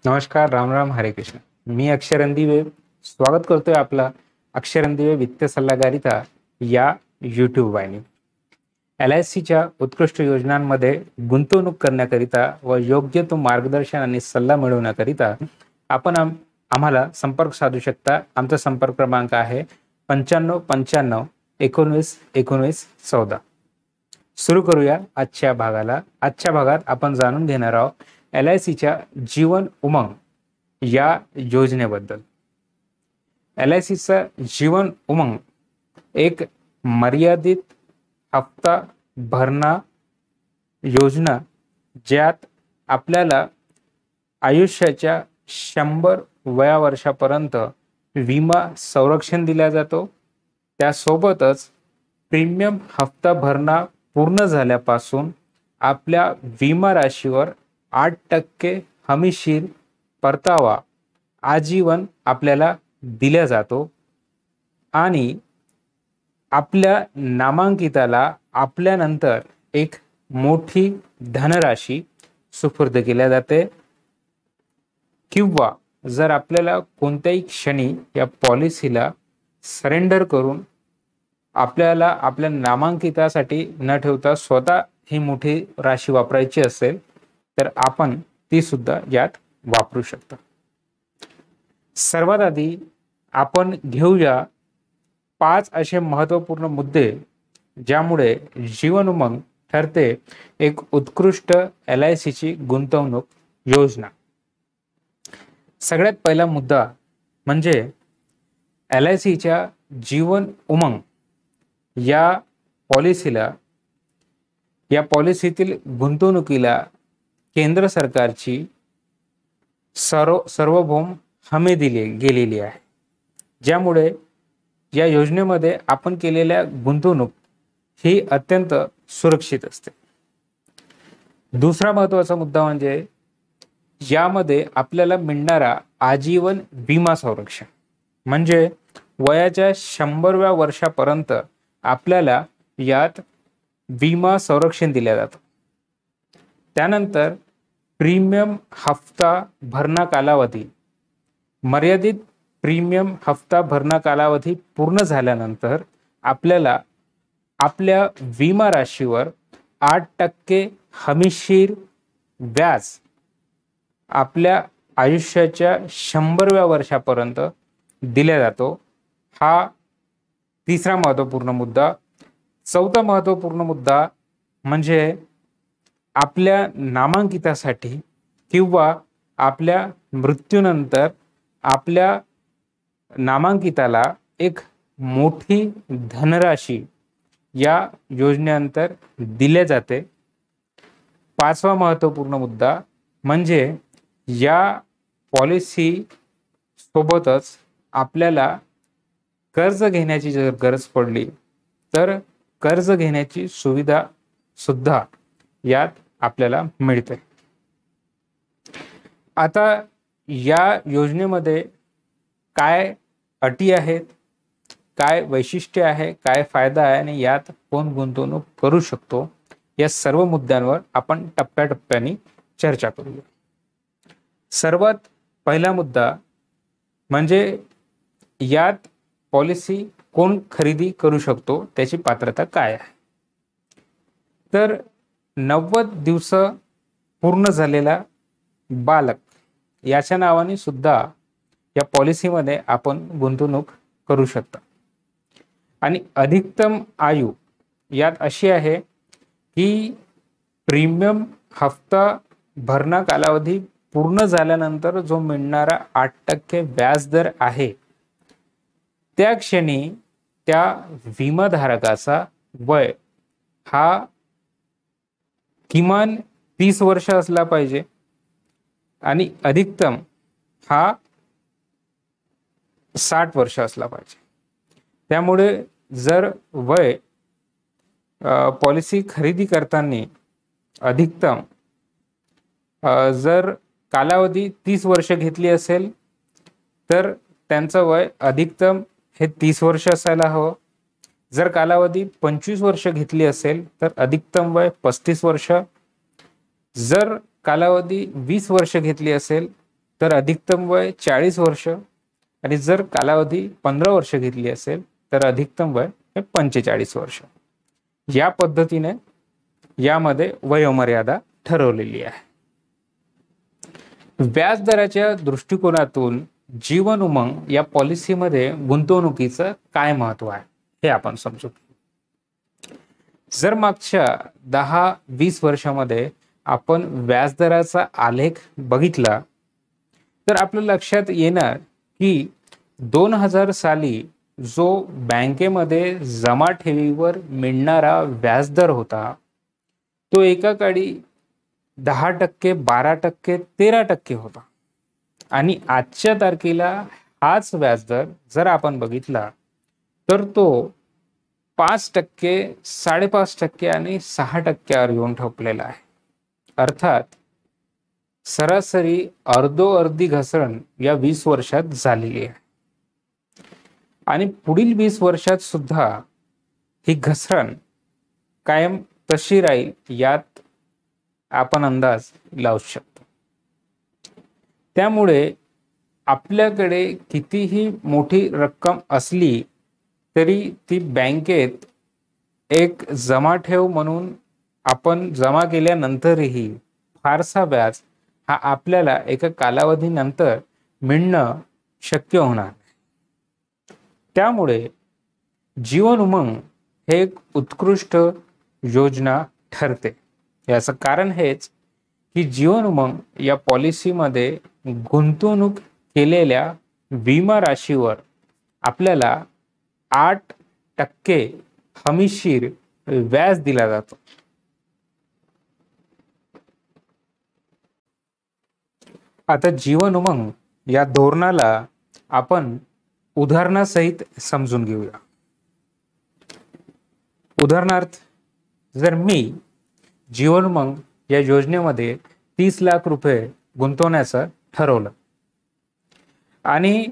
नमस्कार, राम राम, हरे कृष्ण. मी अक्षर अंदिवे स्वागत करतोय आपला अक्षर अंदिवे वित्त सल्लागारिता या यूट्यूब वाहिनी. LICच्या उत्कृष्ट योजनांमध्ये गुंतवणूक करण्याकरिता व योग्य तो मार्गदर्शन आणि सल्ला मिळवण्याकरिता आपण आम्हाला संपर्क साधू शकता. आमचा संपर्क क्रमांक आहे 9595191914. सुरू करूया आजच्या भागाला. आजच्या भागात आपण जाणून घेणार आहोत LICच्या जीवन उमंग या योजनेबद्दल. LICचा जीवन उमंग एक मर्यादित हप्ता भरणा योजना, ज्यात आपल्याला आयुष्याच्या 100 वयावर्षापर्यंत विमा संरक्षण दिला जातो. त्यासोबतच प्रीमियम हप्ता भरणा पूर्ण झाल्यापासून आपल्या विमा राशीवर 8% हमीशीर परतावा आजीवन आपल्याला दिला जातो आणि आपल्या नामांकिताला आपल्यानंतर एक मोठी धनराशी सुपूर्द केल्या जाते. किंवा जर आपल्याला कोणत्याही क्षणी या पॉलिसीला सरेंडर करून आपल्याला आपल्या नामांकितासाठी न ठेवता स्वतः ही मोठी राशी वापरायची असेल तर आपण ती सुद्धा यात वापरू शकता. सर्वात आधी आपण घेऊया 5 असे महत्त्वपूर्ण मुद्दे ज्यामुळे जीवन उमंग ठरते एक उत्कृष्ट LICची गुंतवणूक योजना. सगळ्यात पहिला मुद्दा म्हणजे LICच्या जीवन उमंग या पॉलिसीतील गुंतवणुकीला केंद्र सरकारची सार्वभौम हमी दिली गेलेली आहे, ज्यामुळे या योजनेमध्ये आपण केलेल्या गुंतवणूक ही अत्यंत सुरक्षित असते. दुसरा महत्त्वाचा मुद्दा म्हणजे यामध्ये आपल्याला मिळणारा आजीवन विमा संरक्षण, म्हणजे वयाच्या 100व्या वर्षापर्यंत आपल्याला यात विमा संरक्षण दिले जातं. त्यानंतर प्रीमियम हप्ता भरणा कालावधी, मर्यादित प्रीमियम हप्ता भरणा कालावधी पूर्ण झाल्यानंतर आपल्याला आपल्या विमा राशीवर 8% हमीशीर व्याज आपल्या आयुष्याच्या 100व्या वर्षापर्यंत दिला जातो. हा तिसरा महत्त्वपूर्ण मुद्दा. चौथा महत्त्वपूर्ण मुद्दा म्हणजे आपल्या नामांकितासाठी किंवा आपल्या मृत्यूनंतर आपल्या नामांकिताला एक मोठी धनराशी या योजनेअंतर दिले जाते. पाचवा महत्त्वपूर्ण मुद्दा म्हणजे या पॉलिसी सोबतच आपल्याला कर्ज घेण्याची जर गरज पडली तर कर्ज घेण्याची सुविधा सुद्धा यात आपल्याला मिळते. आता या योजनेमध्ये काय अटी आहेत, काय वैशिष्ट्य आहे, काय फायदा आहे आणि यात कोण गुंतवणूक करू शकतो, या सर्व मुद्द्यांवर आपण टप्प्याटप्प्याने चर्चा करूया. सर्वात पहिला मुद्दा म्हणजे यात पॉलिसी कोण खरेदी करू शकतो, त्याची पात्रता काय आहे. तर 90 दिवस पूर्ण झालेला बालक याच्या नावाने सुद्धा या पॉलिसीमध्ये आपण गुंतवणूक करू शकता. आणि अधिकतम आयु यात अशी आहे की प्रीमियम हप्ता भरणा कालावधी पूर्ण झाल्यानंतर जो मिळणारा 8% व्याजदर आहे, त्या क्षणी त्या विमाधारकाचा वय हा किमान 30 वर्ष असला पाहिजे आणि अधिकतम हा 60 वर्ष असला पाहिजे. त्यामुळे जर वय पॉलिसी खरेदी करताना अधिकतम जर कालावधी 30 वर्ष घेतली असेल तर त्यांचं वय अधिकतम हे 30 वर्ष असायला हवं. जर कालावधी 25 वर्ष घेतली असेल तर अधिकतम वय 35 वर्ष. जर कालावधी 20 वर्ष घेतली असेल तर अधिकतम वय 40 वर्ष आणि जर कालावधी 15 वर्ष घेतली असेल तर अधिकतम वय हे 45 वर्ष. या पद्धतीने यामध्ये वयोमर्यादा ठरवलेली आहे. व्याजदराच्या दृष्टिकोनातून जीवन उमंग या पॉलिसीमध्ये गुंतवणुकीचं काय महत्व आहे हे आपण समजू. जर मागच्या 10-20 वर्षामध्ये आपण व्याजदराचा आलेख बघितला तर आपल्या लक्षात येणार की 2000 साली जो बँकेमध्ये जमा ठेवीवर मिळणारा व्याजदर होता तो एका काळी 10%, 12%, 13% होता आणि आजच्या तारखेला हाच व्याजदर जर आपण बघितला तर तो 5%, 5.5% आणि 6%वर येऊन ठोपलेला आहे. अर्थात सरासरी अर्धी घसरण या 20 वर्षात झालेली आहे आणि पुढील 20 वर्षात सुद्धा ही घसरण कायम तशी राहील यात आपण अंदाज लावू शकतो. त्यामुळे आपल्याकडे कितीही मोठी रक्कम असली तरी ती बँकेत एक जमा ठेव म्हणून आपण जमा केल्यानंतरही फारसा व्याज हा आपल्याला एका कालावधीनंतर मिळणं शक्य होणार. त्यामुळे जीवन उमंग हे एक उत्कृष्ट योजना ठरते. याचं कारण हेच की जीवन उमंग या पॉलिसीमध्ये गुंतवणूक केलेल्या विमा राशीवर आपल्याला 8% हमीशीर व्याज दिला जातो. आता जीवन उमंग या धोरणाला आपण उदाहरणासहित समजून घेऊया. उदाहरणार्थ, जर मी जीवन उमंग या योजनेमध्ये 30 लाख रुपये गुंतवण्याचं ठरवलं आणि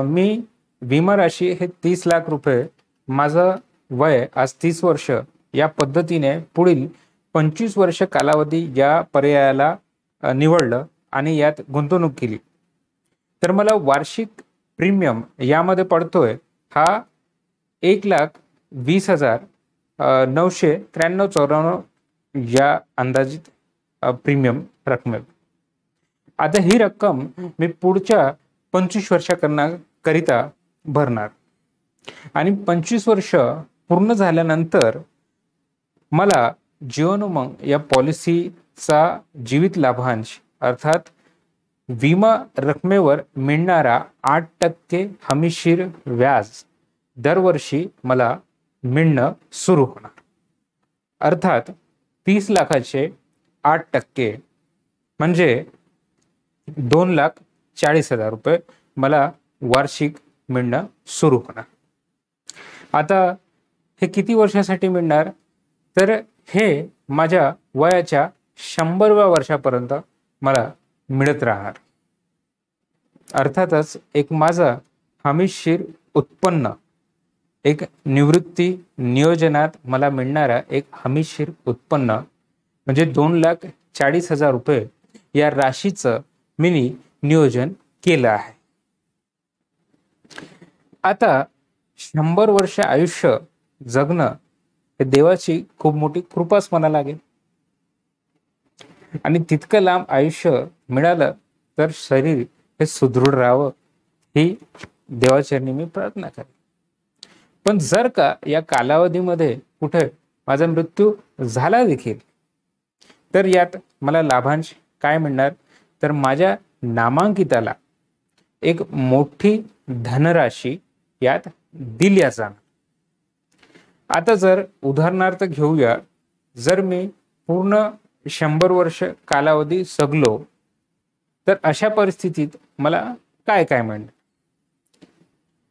मी विमा राशी हे 30 लाख रुपये, माझं वय आज 30 वर्ष, या पद्धतीने पुढील 25 वर्ष कालावधी या पर्यायाला निवडलं आणि यात गुंतवणूक केली तर मला वार्षिक प्रीमियम यामध्ये पडतोय हा 1,20,993 या अंदाजित प्रीमियम रक्कम. आता ही रक्कम मी पुढच्या 25 वर्षाकरिता भरणार आणि 25 वर्ष पूर्ण झाल्यानंतर मला जीवन उमंग या पॉलिसीचा जीवित लाभांश अर्थात विमा रकमेवर मिळणारा 8% हमीशीर व्याज दरवर्षी मला मिळणं सुरू होणार. अर्थात 30 लाखाचे 8% म्हणजे 2,40,000 रुपये मला वार्षिक मिळणं सुरू होणार. आता हे किती वर्षासाठी मिळणार तर हे माझ्या वयाच्या 100व्या वर्षापर्यंत मला मिळत राहणार. अर्थातच एक माझा हमीशीर उत्पन्न, एक निवृत्ती नियोजनात मला मिळणारा एक हमीशीर उत्पन्न म्हणजे 2,40,000 रुपये या राशीचं मी नियोजन केलं आहे. आता 100 वर्ष आयुष्य जगणं हे देवाची खूप मोठी कृपाच म्हणावी लागेल आणि तितकं लांब आयुष्य मिळालं तर शरीर हे सुदृढ राहावं ही देवाचरणी मी प्रार्थना करेन. पण जर का या कालावधीमध्ये कुठे माझा मृत्यू झाला देखील तर यात मला लाभांश काय मिळणार तर माझ्या नामांकिताला एक मोठी धनराशी यात दिल्या जाणार. आता जर उदाहरणार्थ घेऊया, जर मी पूर्ण 100 वर्ष कालावधी जगलो तर अशा परिस्थितीत मला काय काय मिळणार.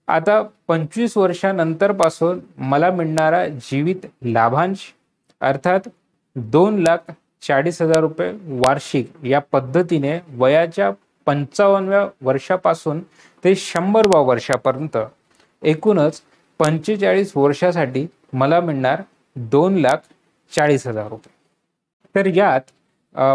आता 25 वर्षानंतर पासून मला मिळणारा जीवित लाभांश अर्थात 2,40,000 रुपये वार्षिक या पद्धतीने वयाच्या 55व्या वर्षापासून ते 100व्या वर्षापर्यंत एकूणच 45 वर्षासाठी मला मिळणार 2,40,000 रुपये. तर यात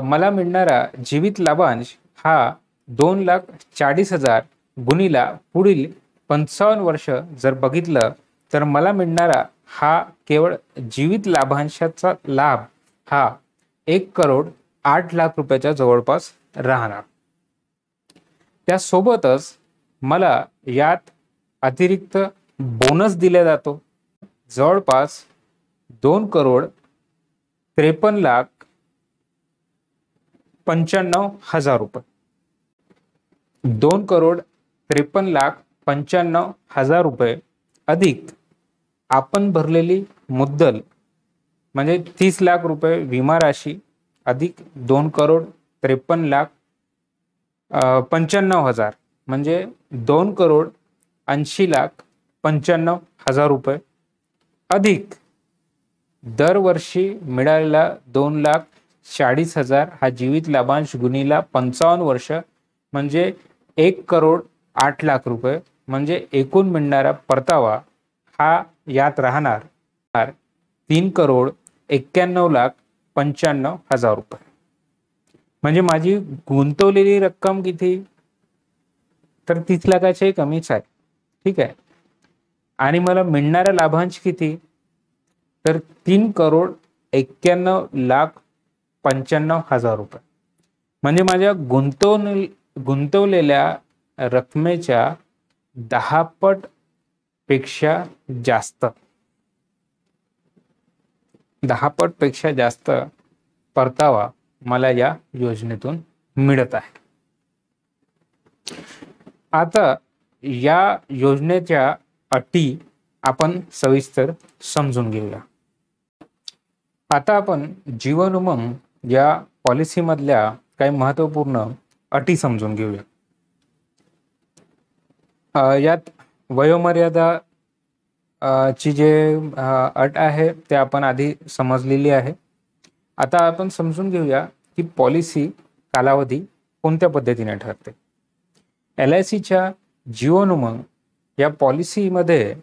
मला मिळणारा जीवित लाभांश हा 2,40,000 गुणिला पुढील 55 वर्ष जर बघितलं तर मला मिळणारा हा केवळ जीवित लाभांशाचा लाभ हा 1,08,00,000 रुपयाच्या जवळपास राहणार। त्यासोबतच मला यात अतिरिक्त बोनस दिला जातो, जवळपास 2,53,95,000 रुपये। 2,53,95,000 रुपये अधिक आपण भरलेली मुद्दल म्हणजे 30,00,000 रुपये विमा राशी अधिक 2,53,95,000 म्हणजे 2,80,95,000 रुपये अधिक दरवर्षी मिळालेला 2,40,000 हा जीवित लाभांश गुणिला 55 वर्ष म्हणजे 1,08,00,000 रुपये म्हणजे एकूण मिळणारा परतावा हा यात राहणार 3,91,95,000 रुपये। म्हणजे माझी गुंतवलेली रक्कम किती, तर 30 लाखाची कमीच आहे, ठीक आहे। आणि मला मिळणारा लाभांश किती, तर 3,91,95,000 रुपये। म्हणजे माझ्या गुंतवलेल्या रकमेच्या 10 पट पेक्षा जास्त 10 पट पेक्षा जास्त परतावा मला या योजनेतून मिळत आहे। आता या योजनेच्या अटी आपण सविस्तर समजून घेऊया। आता आपण जीवन उमंग या पॉलिसी मधल्या काही महत्त्वपूर्ण अटी समजून घेऊया। यात वयोमर्यादा ची जे अट आहे ते आपण आधी समजलेली आहे। आता आपण समजून घेऊया की पॉलिसी कालावधी कोणत्या पद्धतीने ठरते। LICच्या जीवन उमंग या पॉलिसीमध्ये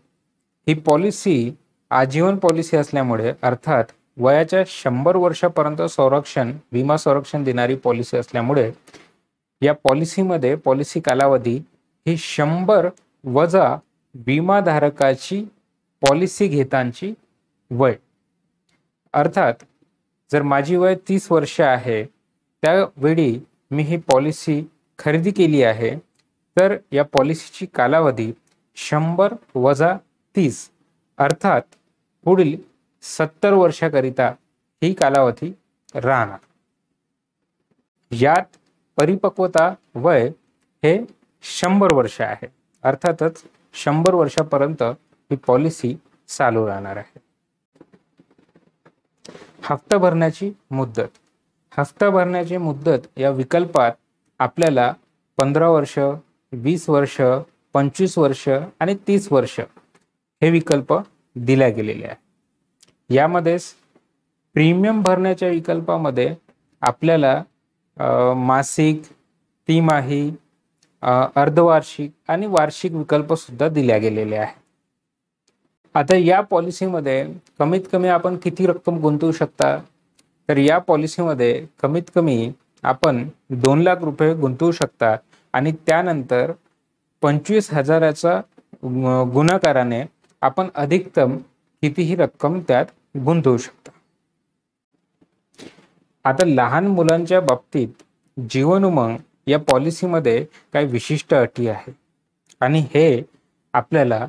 ही पॉलिसी आजीवन पॉलिसी असल्यामुळे अर्थात वयाच्या 100 वर्षापर्यंत विमा संरक्षण देणारी पॉलिसी असल्यामुळे या पॉलिसीमध्ये पॉलिसी कालावधी ही 100 वजा विमाधारकाची पॉलिसी घेतांची वय। अर्थात जर माझी वय 30 वर्ष आहे त्यावेळी मी ही पॉलिसी खरेदी केली आहे तर या पॉलिसीची कालावधी 100 वजा 30 अर्थात पुढील 70 वर्षाकरिता ही कालावधी राहणार। यात परिपक्वता वय हे 100 वर्ष आहे, अर्थातच 100 वर्षापर्यंत ही पॉलिसी चालू राहणार आहे। हप्ता भरण्याची मुदत, हप्ता भरण्याची मुदत या विकल्पात आपल्याला 15 वर्ष, 20 वर्ष, 25 वर्ष आणि 30 वर्ष हे विकल्प दिले गेलेले आहे। यामध्ये प्रीमियम भरण्याच्या विकल्पामध्ये आपल्याला मासिक, तिमाही, अर्धवार्षिक आणि वार्षिक विकल्प सुद्धा दिले गेलेले आहेत। आता या पॉलिसीमध्ये कमीत कमी आपण किती रक्कम गुंतवू शकता, तर या पॉलिसीमध्ये कमीत कमी आपण 2 लाख रुपये गुंतवू शकता आणि त्यानंतर 25,000चा गुणाकाराने आपण अधिकतम कितीही रक्कम त्यात गुंतवू शकता। आता लहान मुलांच्या बाबतीत जीवन उमंग या पॉलिसीमध्ये काही विशिष्ट अटी आहेत आणि हे आपल्याला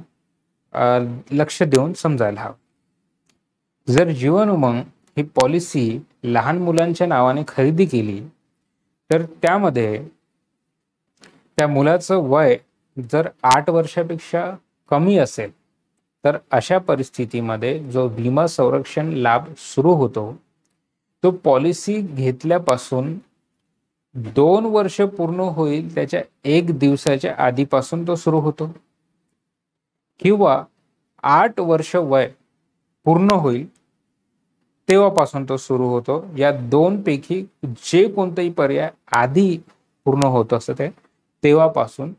लक्ष देऊन समजायला हवं। जर जीवन उमंग ही पॉलिसी लहान मुलांच्या नावाने खरेदी केली तर त्यामध्ये त्या मुलाचं वय जर 8 वर्षापेक्षा कमी असेल तर अशा परिस्थितीमध्ये जो विमा संरक्षण लाभ सुरू होतो तो पॉलिसी घेतल्यापासून 2 वर्ष पूर्ण होईल त्याच्या 1 दिवसाच्या आधीपासून तो सुरू होतो किंवा 8 वर्ष वय पूर्ण होईल तेव्हापासून तो सुरू होतो। या दोन पैकी जे कोणतेही पर्याय आधी पूर्ण होत असते तेव्हापासून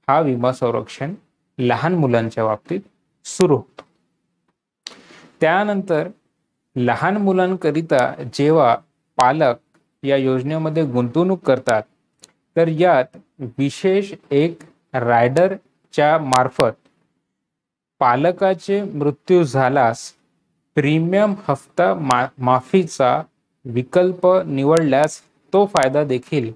हा विमा संरक्षण लहान मुलांच्या बाबतीत सुरू होतो। त्यानंतर लहान मुलांकरिता जेव्हा पालक या योजनेमध्ये गुंतवणूक करतात तर यात विशेष एक रायडरच्या मार्फत पालकाचे मृत्यू झाल्यास प्रीमियम हप्ता माफीचा विकल्प निवडल्यास तो फायदा देखील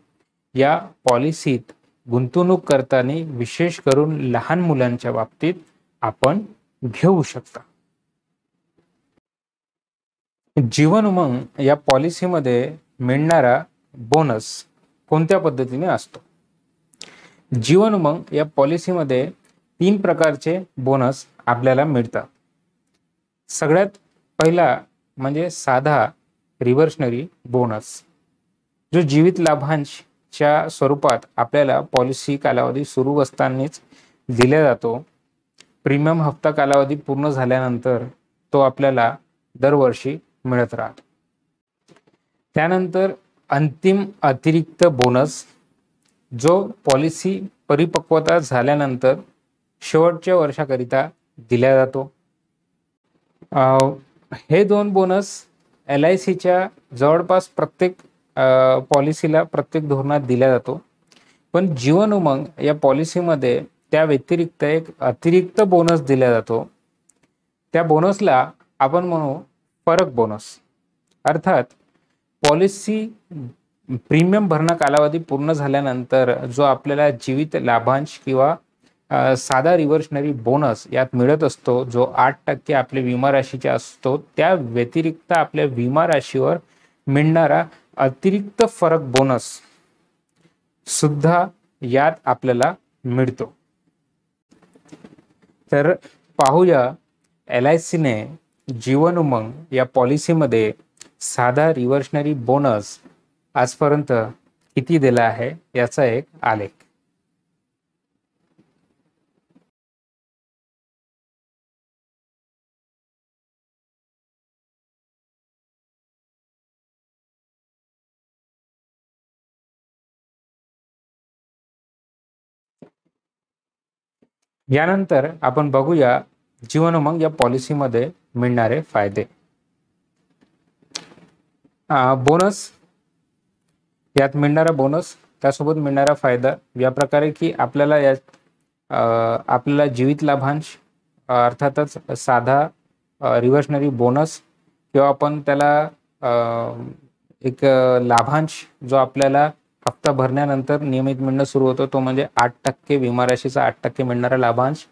या पॉलिसीत गुंतवणूक करताना विशेष करून लहान मुलांच्या बाबतीत आपण घेऊ शकता. जीवन उमंग या पॉलिसीमध्ये मिळणारा बोनस कोणत्या पद्धतीने असतो? जीवन उमंग या पॉलिसीमध्ये 3 प्रकारचे बोनस आपल्याला मिळतात. सगळ्यात पहिला म्हणजे साधा रिव्हर्शनरी बोनस, जो जीवित लाभांशच्या स्वरूपात आपल्याला पॉलिसी कालावधी सुरू असतानाच दिला जातो. प्रीमियम हप्ता कालावधी पूर्ण झाल्यानंतर तो आपल्याला दरवर्षी मिळत राहतो. त्यानंतर अंतिम अतिरिक्त बोनस, जो पॉलिसी परिपक्वता झाल्यानंतर शेवटच्या वर्षाकरिता दिला जातो. हे 2 बोनस LICच्या जवळपास प्रत्येक पॉलिसीला प्रत्येक धोरणात दिला जातो. पण जीवन उमंग या पॉलिसीमध्ये त्या व्यतिरिक्त एक अतिरिक्त बोनस दिला जातो. त्या बोनसला आपण म्हणू फरक बोनस. अर्थात पॉलिसी प्रीमियम भरणा कालावधी पूर्ण झाल्यानंतर जो आपल्याला जीवित लाभांश किंवा साधा रिव्हर्शनरी बोनस यात मिळत असतो, जो 8% आपल्या विमा राशीचा असतो, त्या व्यतिरिक्त आपल्या विमा राशीवर मिळणारा अतिरिक्त फरक बोनस सुद्धा यात आपल्याला मिळतो. तर पाहूया LICने जीवन उमंग या पॉलिसीमध्ये साधा रिव्हर्शनरी बोनस आजपर्यंत किती दिला आहे याचा एक आलेख. यानंतर आपण बघूया जीवन उमंग या पॉलिसीमध्ये मिळणारे फायदे. बोनस, यात मिळणारा बोनस त्यासोबत मिळणारा फायदा या प्रकारे की आपल्याला यात आपल्याला जीवित लाभांश अर्थातच साधा रिव्हर्शनरी बोनस किंवा आपण त्याला एक लाभांश जो आपल्याला हप्ता भरण्यानंतर नियमित मिळणं सुरू होतं, तो म्हणजे 8% विमा राशीचा 8% मिळणारा लाभांश,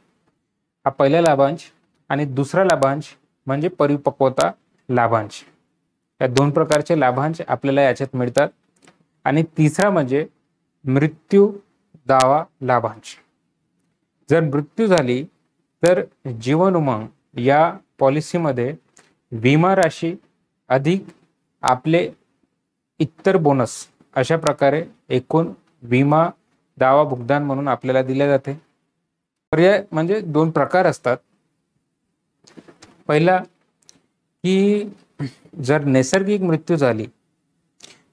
हा पहिला लाभांश. आणि दुसरा लाभांश म्हणजे परिपक्वता लाभांश. या 2 प्रकारचे लाभांश आपल्याला याच्यात मिळतात. आणि तिसरा म्हणजे मृत्यू दावा लाभांश. जर मृत्यू झाली तर जीवन उमंग या पॉलिसीमध्ये विमा राशी अधिक आपले इतर बोनस अशा प्रकारे एकूण विमा दावा भुगतान म्हणून आपल्याला दिले जाते. पर्याय म्हणजे 2 प्रकार असतात. पहिला की जर नैसर्गिक मृत्यू झाली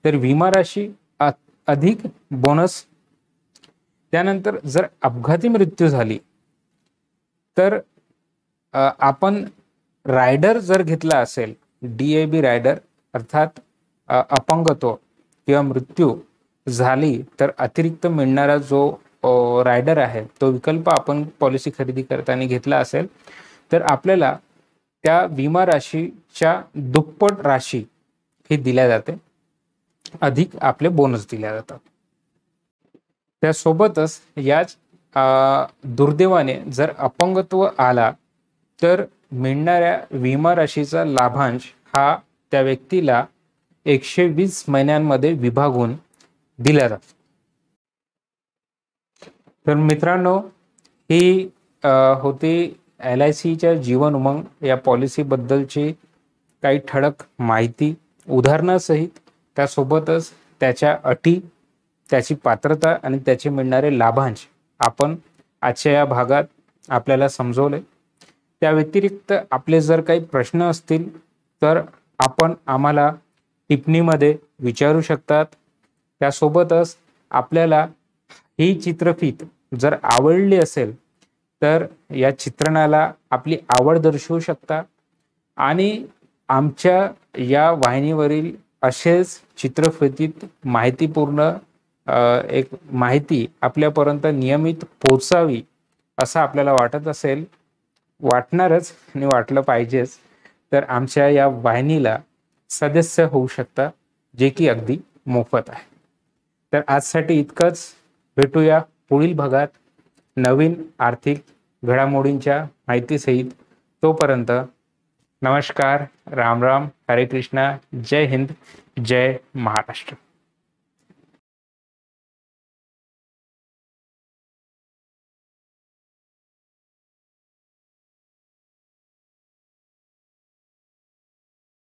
तर विमा राशी अधिक बोनस. त्यानंतर जर अपघाती मृत्यू झाली तर आपण रायडर जर घेतला असेल, DAB रायडर अर्थात अपंगत्व किंवा मृत्यू झाली तर अतिरिक्त मिळणारा जो रायडर आहे तो विकल्प आपण पॉलिसी खरेदी करताना घेतला असेल तर आपल्याला त्या विमा राशीच्या दुप्पट राशी ही दिल्या जाते, अधिक आपले बोनस दिल्या जातात. त्यासोबतच याच दुर्दैवाने जर अपंगत्व आला तर मिळणाऱ्या विमा राशीचा लाभांश हा त्या व्यक्तीला 120 महिन्यांमध्ये विभागून दिला जातो. तर मित्रांनो, ही होती LICच्या जीवन उमंग या पॉलिसीबद्दलची काही ठळक माहिती उदाहरणासहित. त्यासोबतच त्याच्या अटी, त्याची पात्रता आणि त्याचे मिळणारे लाभांश आपण आजच्या या भागात आपल्याला समजवले. त्या व्यतिरिक्त आपले जर काही प्रश्न असतील तर आपण आम्हाला टिप्पणीमध्ये विचारू शकतात. त्यासोबतच आपल्याला ही चित्रफीत जर आवडली असेल तर या चित्रणाला आपली आवड दर्शवू शकता आणि आमच्या या वाहिनीवरील असेच चित्रफितीत माहितीपूर्ण एक माहिती आपल्यापर्यंत नियमित पोचावी असं आपल्याला वाटत असेल, वाटणारच आणि वाटलं पाहिजेच, तर आमच्या या वाहिनीला सदस्य होऊ शकता, जे की अगदी मोफत आहे. तर आजसाठी इतकंच. भेटूया पुढील भागात नवीन आर्थिक घडामोडींच्या माहितीसहित. तोपर्यंत नमस्कार, राम राम, हरे कृष्णा, जय हिंद, जय महाराष्ट्र.